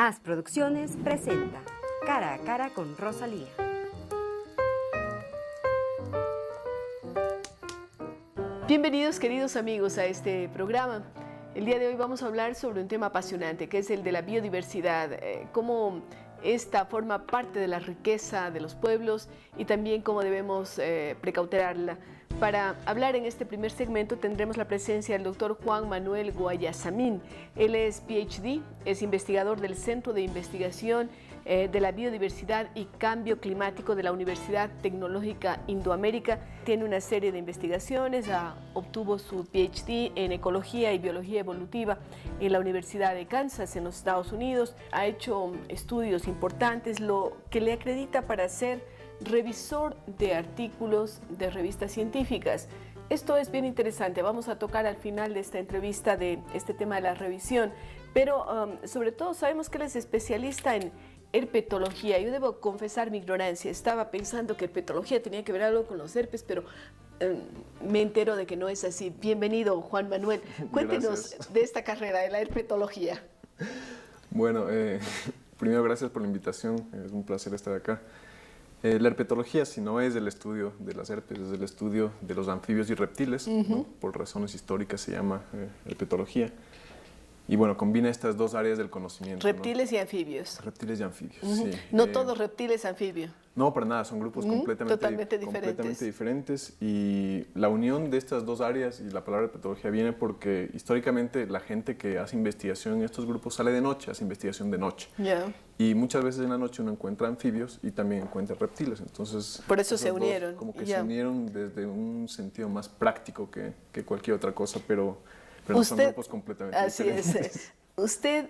As Producciones presenta Cara a Cara con Rosalía. Bienvenidos, queridos amigos, a este programa. El día de hoy vamos a hablar sobre un tema apasionante, que es el de la biodiversidad, cómo esta forma parte de la riqueza de los pueblos y también cómo debemos precautelarla. Para hablar en este primer segmento tendremos la presencia del doctor Juan Manuel Guayasamín. Él es PhD, es investigador del Centro de Investigación de la Biodiversidad y Cambio Climático de la Universidad Tecnológica Indoamérica. Tiene una serie de investigaciones, obtuvo su PhD en Ecología y Biología Evolutiva en la Universidad de Kansas, en los Estados Unidos. Ha hecho estudios importantes, lo que le acredita para ser revisor de artículos de revistas científicas. Esto es bien interesante, vamos a tocar al final de esta entrevista de este tema de la revisión, pero sobre todo sabemos que él es especialista en herpetología. Yo debo confesar mi ignorancia, estaba pensando que herpetología tenía que ver algo con los herpes, pero me entero de que no es así. Bienvenido, Juan Manuel. Cuéntenos de esta carrera de la herpetología. Bueno, primero gracias por la invitación, es un placer estar acá. La herpetología, si no es el estudio de las herpes, es el estudio de los anfibios y reptiles, ¿no? Por razones históricas se llama herpetología. Y bueno, combina estas dos áreas del conocimiento. Reptiles, ¿no? Y anfibios. Reptiles y anfibios, sí. No todos reptiles, anfibios. No, para nada, son grupos completamente diferentes. Y la unión de estas dos áreas y la palabra herpetología viene porque históricamente la gente que hace investigación en estos grupos sale de noche, hace investigación de noche. Yeah. Y muchas veces en la noche uno encuentra anfibios y también encuentra reptiles. Entonces, por eso se unieron. Como que se unieron desde un sentido más práctico que cualquier otra cosa, pero no son grupos completamente diferentes. Así es. Usted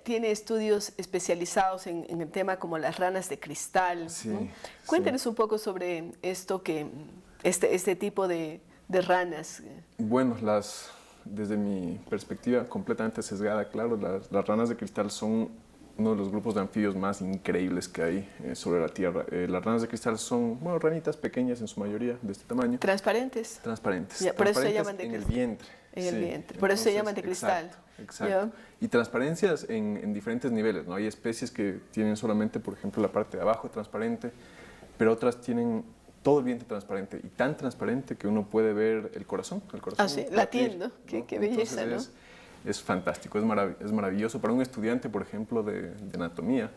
tiene estudios especializados en el tema como las ranas de cristal. Sí, ¿no? Cuéntenos un poco sobre esto, este tipo de ranas. Bueno, desde mi perspectiva completamente sesgada, claro, las ranas de cristal son uno de los grupos de anfibios más increíbles que hay sobre la Tierra. Las ranas de cristal son, bueno, ranitas pequeñas en su mayoría, de este tamaño. ¿Transparentes? Transparentes. Ya, por eso se llaman de en cristal. el vientre. En el vientre. Por eso se llaman de cristal. Exacto. Y transparencias en diferentes niveles, ¿no? Hay especies que tienen solamente, por ejemplo, la parte de abajo transparente, pero otras tienen todo el vientre transparente y tan transparente que uno puede ver el corazón. Ah, sí, latiendo. Qué belleza, ¿no? Es fantástico, es maravilloso. Para un estudiante, por ejemplo, de anatomía,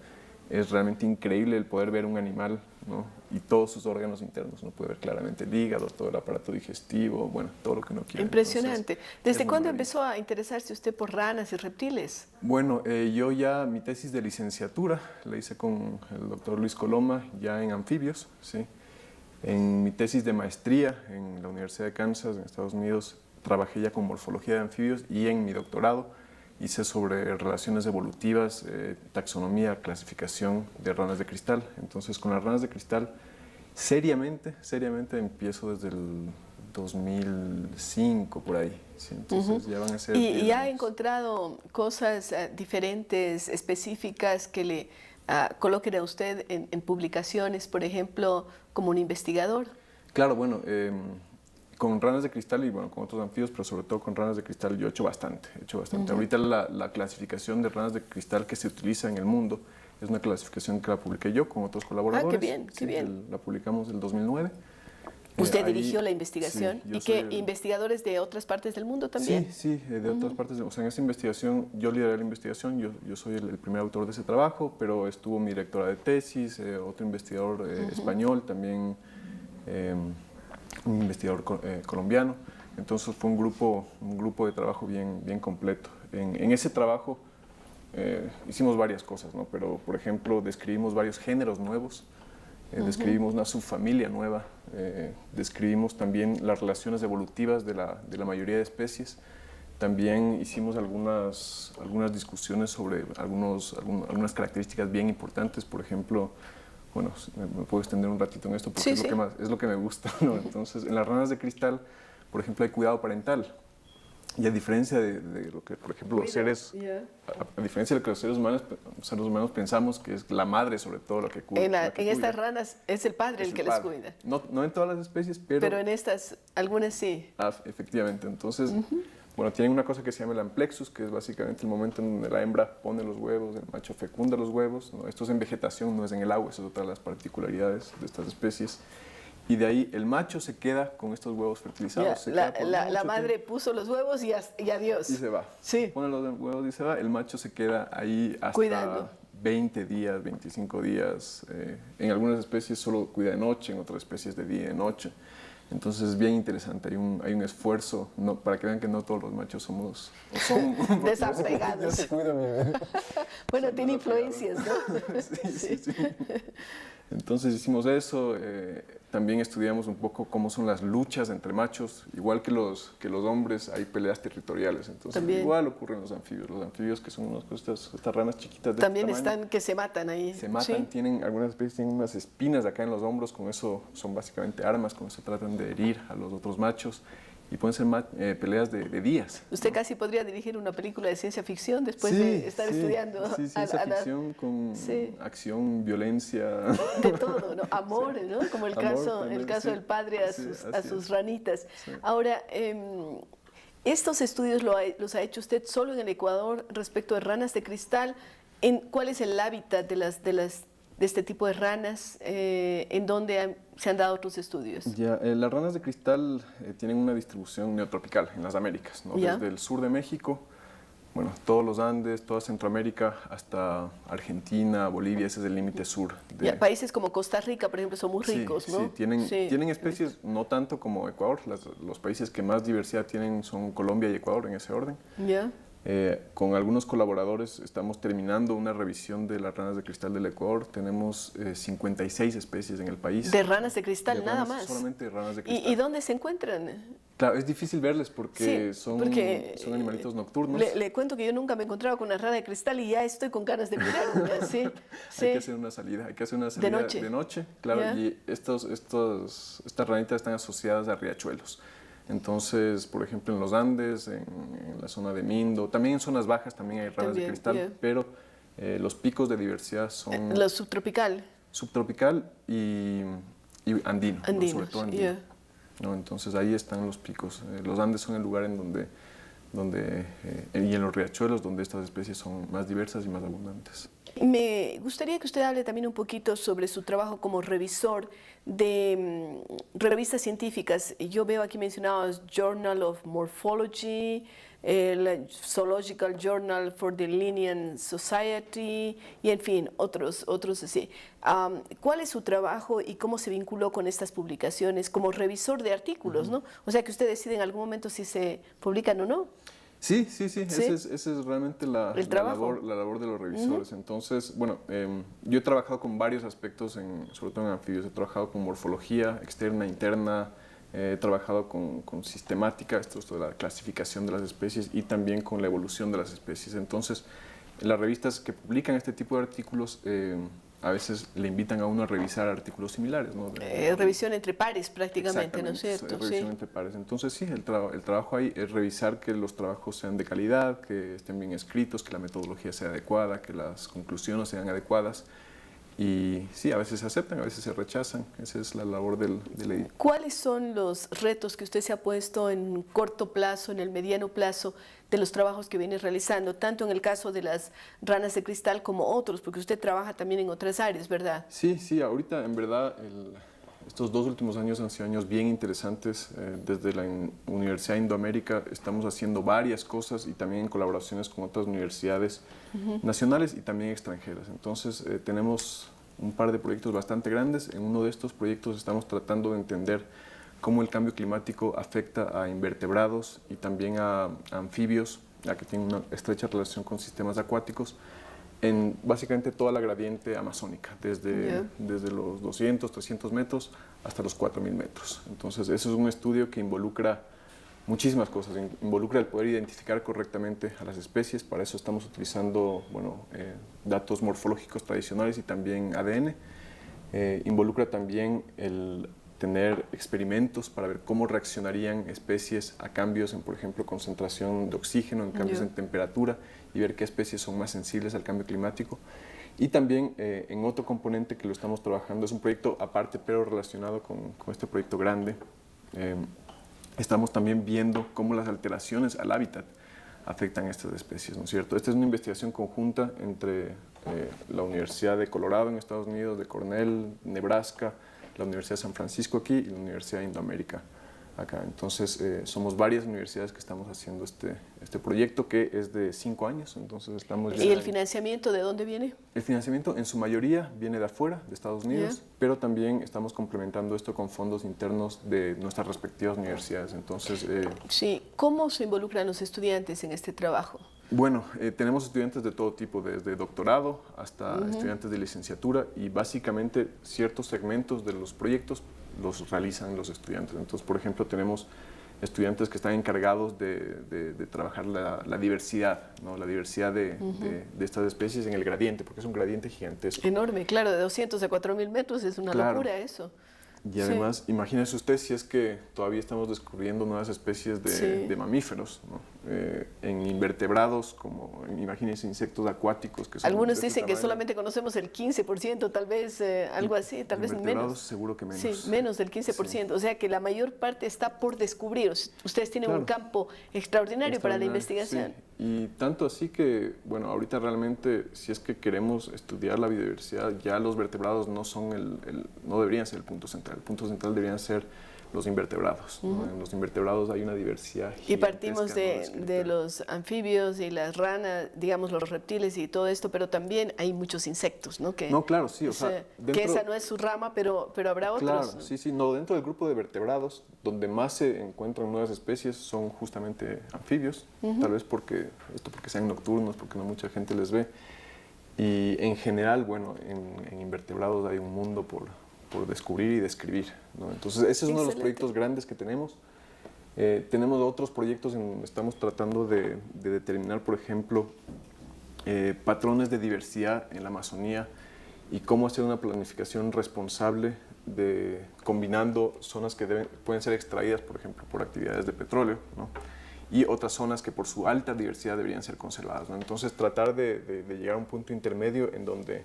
es realmente increíble el poder ver un animal, ¿no? Y todos sus órganos internos. Uno puede ver claramente el hígado, todo el aparato digestivo, bueno, todo lo que uno quiere. Impresionante. Entonces, ¿desde cuándo empezó a interesarse usted por ranas y reptiles? Bueno, yo ya mi tesis de licenciatura la hice con el doctor Luis Coloma, ya en anfibios, ¿sí? En mi tesis de maestría en la Universidad de Kansas, en Estados Unidos, trabajé ya con morfología de anfibios y en mi doctorado hice sobre relaciones evolutivas, taxonomía, clasificación de ranas de cristal. Entonces, con las ranas de cristal, seriamente empiezo desde el 2005, por ahí. Sí, entonces ya van a ser... ¿Y ha encontrado cosas diferentes, específicas, que le coloquen a usted en publicaciones, por ejemplo, como un investigador? Claro, bueno, con ranas de cristal y bueno, con otros anfibios, pero sobre todo con ranas de cristal yo he hecho bastante. Ahorita la clasificación de ranas de cristal que se utiliza en el mundo es una clasificación que la publiqué yo con otros colaboradores. Ah, qué bien, qué bien. La publicamos en el 2009. ¿Usted dirigió la investigación? Sí, ¿Y qué investigadores de otras partes del mundo también? Sí, de otras partes. O sea, en esta investigación, yo lideré la investigación, yo soy el primer autor de ese trabajo, pero estuvo mi directora de tesis, otro investigador español, también un investigador colombiano. Entonces fue un grupo de trabajo bien completo. En ese trabajo hicimos varias cosas, ¿no? Pero, por ejemplo, describimos varios géneros nuevos, describimos una subfamilia nueva, describimos también las relaciones evolutivas de la mayoría de especies. También hicimos algunas discusiones sobre algunas características bien importantes, por ejemplo, bueno, me puedo extender un ratito en esto porque es lo que me gusta, ¿no? Entonces, en las ranas de cristal, por ejemplo, hay cuidado parental. Y a diferencia de lo que, por ejemplo, los seres, a diferencia de lo que los seres humanos pensamos que es la madre sobre todo la que cuida. En estas ranas es el padre el que les cuida. No en todas las especies, pero en estas, algunas sí. Efectivamente. Entonces, bueno, tienen una cosa que se llama el amplexus, que es básicamente el momento en donde la hembra pone los huevos, el macho fecunda los huevos, ¿no? Esto es en vegetación, no es en el agua, esa es otra de las particularidades de estas especies. Y de ahí el macho se queda con estos huevos fertilizados. Se queda por La mucho madre tiempo puso los huevos y adiós. y se va. Sí. Pone los huevos y se va. El macho se queda ahí hasta Cuidando. 20 días, 25 días. En algunas especies solo cuida de noche, en otras especies de día y de noche. Entonces es bien interesante, hay un esfuerzo para que vean que no todos los machos somos o son Desapegados. Bueno, tiene influencias, ¿no? Sí. Entonces hicimos eso, también estudiamos un poco cómo son las luchas entre machos, igual que los hombres hay peleas territoriales, entonces También. igual ocurren los anfibios que son unas cosas, estas ranas chiquitas de También este tamaño, están que se matan ahí. se matan, Sí. algunas especies tienen unas espinas acá en los hombros, con eso son básicamente armas, con eso tratan de herir a los otros machos. Y pueden ser peleas de días. Usted casi podría dirigir una película de ciencia ficción después Sí, de estar sí, estudiando. Sí, ciencia ficción con acción, violencia. De todo, ¿no? Amor, ¿no? Como el Amor caso, también, el caso sí. del padre a Sí, sus, así es. ranitas. Sí. Ahora, ¿estos estudios los ha hecho usted solo en el Ecuador respecto de ranas de cristal? ¿Cuál es el hábitat de este tipo de ranas? ¿En dónde se han dado otros estudios? Ya, las ranas de cristal tienen una distribución neotropical en las Américas, ¿no? Ya. Desde el sur de México, bueno, todos los Andes, toda Centroamérica, hasta Argentina, Bolivia, ese es el límite sur. Ya, países como Costa Rica, por ejemplo, son muy Sí, ricos, ¿no? Sí, tienen especies, no tanto como Ecuador, los países que más diversidad tienen son Colombia y Ecuador, en ese orden. Ya. Con algunos colaboradores estamos terminando una revisión de las ranas de cristal del Ecuador. Tenemos 56 especies en el país. De ranas de cristal, De nada ranas, más. solamente de ranas de cristal. ¿Y dónde se encuentran? Claro, es difícil verles porque Sí, son animalitos nocturnos. Le cuento que yo nunca me he encontrado con una rana de cristal y ya estoy con ganas de mirar. Sí, sí. Hay que hacer una salida, de noche, claro, Ya. y estas ranitas están asociadas a riachuelos. Entonces, por ejemplo, en los Andes, en la zona de Mindo, también en zonas bajas también hay ranas de También, cristal, ya. pero los picos de diversidad son Lo subtropical. subtropical y andino, ¿no? Andinos, Sobre todo andino. ya. ¿No? Entonces ahí están los picos. Los Andes son el lugar en donde y en los riachuelos donde estas especies son más diversas y más abundantes. Me gustaría que usted hable también un poquito sobre su trabajo como revisor de revistas científicas. Yo veo aquí mencionados Journal of Morphology, el Zoological Journal for the Linnean Society y en fin, otros así. ¿Cuál es su trabajo y cómo se vinculó con estas publicaciones como revisor de artículos, ¿no? O sea que usted decide en algún momento si se publican o no. Sí. Esa es realmente la labor de los revisores. Entonces, bueno, yo he trabajado con varios aspectos, sobre todo en anfibios. He trabajado con morfología externa, interna, he trabajado con sistemática, esto de la clasificación de las especies y también con la evolución de las especies. Entonces, las revistas que publican este tipo de artículos a veces le invitan a uno a revisar artículos similares, ¿no? Revisión entre pares prácticamente, ¿no es cierto? Revisión entre pares. Entonces sí, el trabajo ahí es revisar que los trabajos sean de calidad, que estén bien escritos, que la metodología sea adecuada, que las conclusiones sean adecuadas. Y sí, a veces se aceptan, a veces se rechazan. Esa es la labor del editor. ¿Cuáles son los retos que usted se ha puesto en corto plazo, en el mediano plazo, de los trabajos que viene realizando, tanto en el caso de las ranas de cristal como otros, porque usted trabaja también en otras áreas, ¿verdad? Sí, ahorita en verdad estos 2 últimos años han sido años bien interesantes. Desde la Universidad de Indoamérica estamos haciendo varias cosas y también en colaboraciones con otras universidades nacionales y también extranjeras. Entonces tenemos un par de proyectos bastante grandes. En uno de estos proyectos estamos tratando de entender cómo el cambio climático afecta a invertebrados y también a anfibios, ya que tiene una estrecha relación con sistemas acuáticos, en básicamente toda la gradiente amazónica, desde los 200, 300 metros hasta los 4.000 metros. Entonces, eso es un estudio que involucra muchísimas cosas. Involucra el poder identificar correctamente a las especies. Para eso estamos utilizando datos morfológicos tradicionales y también ADN. Involucra también el tener experimentos para ver cómo reaccionarían especies a cambios en, por ejemplo, concentración de oxígeno, en cambios en temperatura, y ver qué especies son más sensibles al cambio climático. Y también en otro componente que lo estamos trabajando, es un proyecto aparte pero relacionado con este proyecto grande, estamos también viendo cómo las alteraciones al hábitat afectan a estas especies, ¿no es cierto? Esta es una investigación conjunta entre la Universidad de Colorado en Estados Unidos, de Cornell, Nebraska, la Universidad de San Francisco aquí y la Universidad de Indoamérica acá. Entonces, somos varias universidades que estamos haciendo este proyecto que es de 5 años. Entonces, estamos ¿Y el financiamiento de dónde viene? El financiamiento en su mayoría viene de afuera, de Estados Unidos, pero también estamos complementando esto con fondos internos de nuestras respectivas universidades. Entonces, sí, ¿cómo se involucran los estudiantes en este trabajo? Bueno, tenemos estudiantes de todo tipo, desde doctorado hasta estudiantes de licenciatura, y básicamente ciertos segmentos de los proyectos los realizan los estudiantes. Entonces, por ejemplo, tenemos estudiantes que están encargados de trabajar la diversidad, ¿no? La diversidad de estas especies en el gradiente, porque es un gradiente gigantesco. Enorme, claro, de 200 a 4.000 metros, es una locura eso. Y además, imagínese usted si es que todavía estamos descubriendo nuevas especies de mamíferos, ¿no? En invertebrados, como imagínense insectos acuáticos. Que son algunos dicen que solamente conocemos el 15%, tal vez algo así, tal vez menos. Seguro que menos. Sí, menos del 15%, sí. O sea que la mayor parte está por descubrir. Ustedes tienen un campo extraordinario para la investigación. Sí. Y tanto así que, bueno, ahorita realmente, si es que queremos estudiar la biodiversidad, ya los vertebrados no son no deberían ser el punto central. El punto central deberían ser los invertebrados, ¿no? En los invertebrados hay una diversidad gigantesca. Y partimos de los anfibios y las ranas, digamos los reptiles y todo esto, pero también hay muchos insectos, ¿no? Que, no, claro, sí. O sea, que esa no es su rama, pero habrá otros. Claro, ¿no? sí, sí. No, dentro del grupo de vertebrados, donde más se encuentran nuevas especies son justamente anfibios, tal vez porque sean nocturnos, porque no mucha gente les ve. Y en general, bueno, en invertebrados hay un mundo por descubrir y describir, ¿no? Entonces, ese es uno de los proyectos grandes que tenemos. Tenemos otros proyectos en donde estamos tratando de determinar, por ejemplo, patrones de diversidad en la Amazonía y cómo hacer una planificación responsable combinando zonas que pueden ser extraídas, por ejemplo, por actividades de petróleo, ¿no? Y otras zonas que por su alta diversidad deberían ser conservadas, ¿no? Entonces, tratar de llegar a un punto intermedio en donde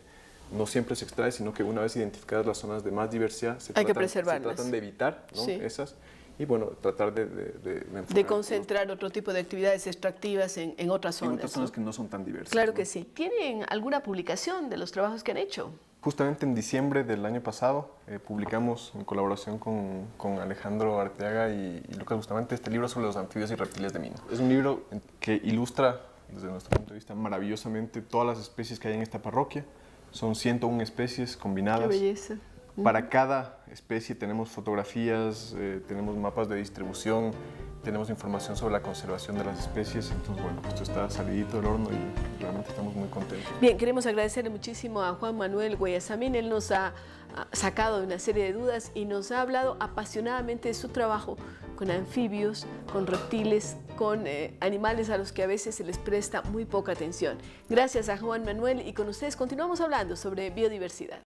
no siempre se extrae, sino que una vez identificadas las zonas de más diversidad, se tratan de evitar, ¿no? Sí. Esas, y bueno, tratar de concentrar otro tipo de actividades extractivas en otras zonas. En otras zonas, ¿no? Que no son tan diversas. Claro, ¿no? que sí. ¿Tienen alguna publicación de los trabajos que han hecho? Justamente en diciembre del año pasado publicamos en colaboración con Alejandro Arteaga y Lucas Bustamante este libro sobre los anfibios y reptiles de Mino. Es un libro que ilustra, desde nuestro punto de vista, maravillosamente todas las especies que hay en esta parroquia. Son 101 especies combinadas. ¡Qué belleza! Para cada especie tenemos fotografías, tenemos mapas de distribución, tenemos información sobre la conservación de las especies. Entonces, bueno, esto está salidito del horno y realmente estamos muy contentos. Bien, queremos agradecerle muchísimo a Juan Manuel Guayasamín. Él nos ha sacado de una serie de dudas y nos ha hablado apasionadamente de su trabajo con anfibios, con reptiles, con animales a los que a veces se les presta muy poca atención. Gracias a Juan Manuel y con ustedes continuamos hablando sobre biodiversidad.